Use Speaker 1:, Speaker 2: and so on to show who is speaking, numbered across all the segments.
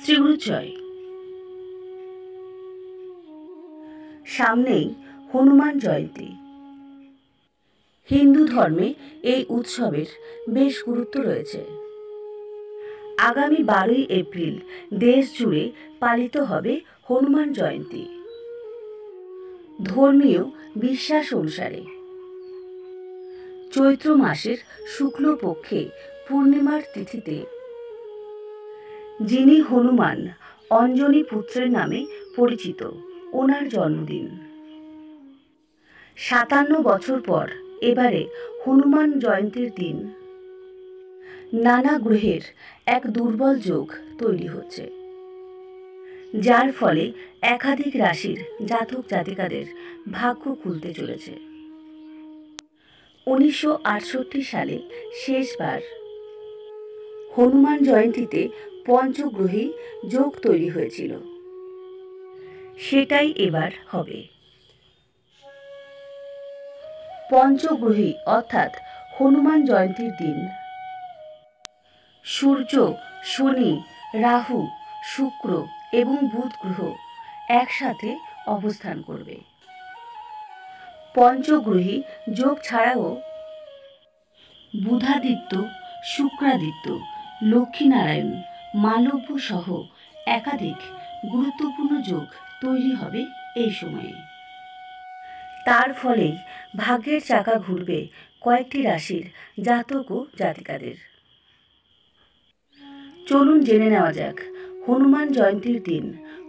Speaker 1: শ্রীগুরু জয়। সামনেই হনুমান জয়ন্তী। হিন্দু ধর্মে এই উৎসবের বেশ গুরুত্ব রয়েছে। আগামী 12ই এপ্রিল দেশ জুড়ে পালিত হবে হনুমান জয়ন্তী। ধর্মীয় বিশ্বাস অনুসারে চৈত্র মাসের শুক্লপক্ষে পূর্ণিমার তিথিতে যিনি হনুমান অঞ্জনী পুত্রের নামে পরিচিত, ওনার জন্মদিন। 57 বছর পর এবারে হনুমান জয়ন্তীর দিন নানা গ্রহের এক দুর্বল যোগ তৈরি হচ্ছে, যার ফলে একাধিক রাশির জাতক জাতিকাদের ভাগ্য খুলতে চলেছে। 1968 সালে শেষবার হনুমান জয়ন্তীতে পঞ্চগ্রহী যোগ তৈরি হয়েছিল, সেটাই এবার হবে। পঞ্চগ্রহী অর্থাৎ হনুমান জয়ন্তীর দিন সূর্য, শনি, রাহু, শুক্র এবং বুধ গ্রহ একসাথে অবস্থান করবে। পঞ্চগ্রহী যোগ ছাড়াও বুধাদিত্য, শুক্রাদিত্য, লক্ষ্মীনারায়ণ, মালব্য সহ একাধিক গুরুত্বপূর্ণ যোগ তৈরি হবে এই সময়ে। তার ফলেই ভাগ্যের চাকা ঘুরবে কয়েকটি রাশির জাতক ও জাতিকাদের। চলুন জেনে নেওয়া যাক হনুমান জয়ন্তীর দিন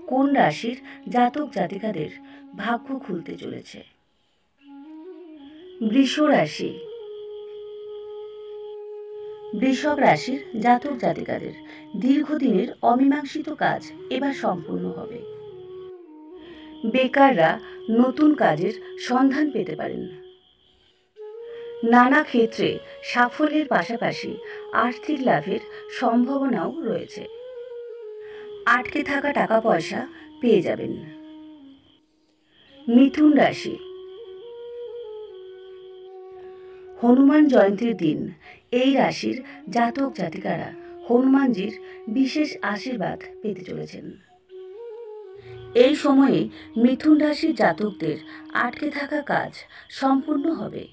Speaker 1: কোন রাশির জাতক জাতিকাদের ভাগ্য খুলতে চলেছে। বৃষ রাশি। বৃষভ রাশির জাতক জাতিকাদের দীর্ঘদিনের অমীমাংসিত কাজ এবার সম্পূর্ণ হবে। বেকাররা নতুন কাজের সন্ধান পেতে পারেন। নানা ক্ষেত্রে সাফল্যের পাশাপাশি আর্থিক লাভের সম্ভাবনাও রয়েছে। আটকে থাকা টাকা পয়সা পেয়ে যাবেন। মিথুন রাশি। হনুমান জয়ন্তীর দিন এই রাশির জাতক জাতিকারা হনুমানজির বিশেষ আশীর্বাদ পেতে চলেছেন। এই সময়ে মিথুন রাশির জাতকদের আটকে থাকা কাজ সম্পূর্ণ হবে।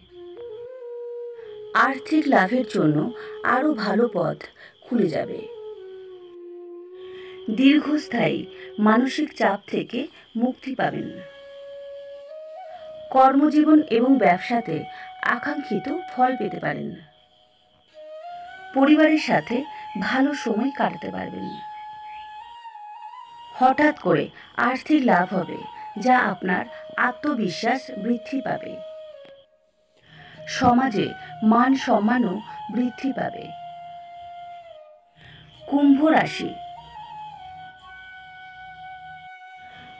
Speaker 1: আর্থিক লাভের জন্য আরও ভালো পথ খুলে যাবে। দীর্ঘস্থায়ী মানসিক চাপ থেকে মুক্তি পাবেন। কর্মজীবন এবং ব্যবসাতে আকাঙ্ক্ষিত ফল পেতে পারেন। পরিবারের সাথে ভালো সময় কাটাতে পারবেন। হঠাৎ করে আর্থিক লাভ হবে, যা আপনার আত্মবিশ্বাস বৃদ্ধি পাবে। সমাজে মান সম্মানও বৃদ্ধি পাবে। কুম্ভ রাশি।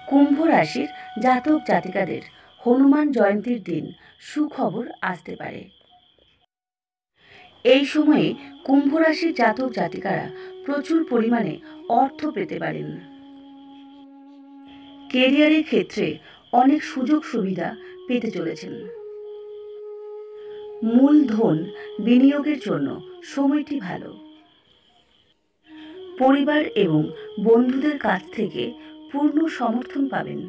Speaker 1: কুম্ভ রাশির জাতক জাতিকাদের হনুমান জয়ন্তীর দিন সুখবর আসতে পারে। এই সময়ে কুম্ভ রাশির জাতক জাতিকারা প্রচুর পরিমাণে অর্থ পেতে পারেন। কেরিয়ারের ক্ষেত্রে অনেক সুযোগ সুবিধা পেতে চলেছেন। মূলধন বিনিয়োগের জন্য সময়টি ভালো। পরিবার এবং বন্ধুদের কাছ থেকে পূর্ণ সমর্থন পাবেন।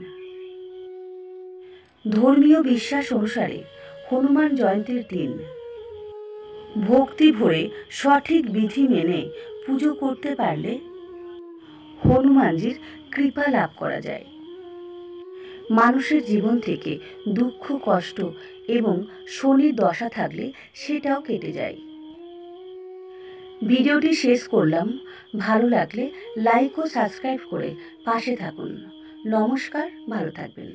Speaker 1: ধর্মীয় বিশ্বাস অনুসারে হনুমান জয়ন্তীর দিন ভক্তি ভরে সঠিক বিধি মেনে পুজো করতে পারলে হনুমানজির কৃপা লাভ করা যায়। মানুষের জীবন থেকে দুঃখ, কষ্ট এবং শনির দশা থাকলে সেটাও কেটে যায়। ভিডিওটি শেষ করলাম। ভালো লাগলে লাইক ও সাবস্ক্রাইব করে পাশে থাকুন। নমস্কার, ভালো থাকবেন।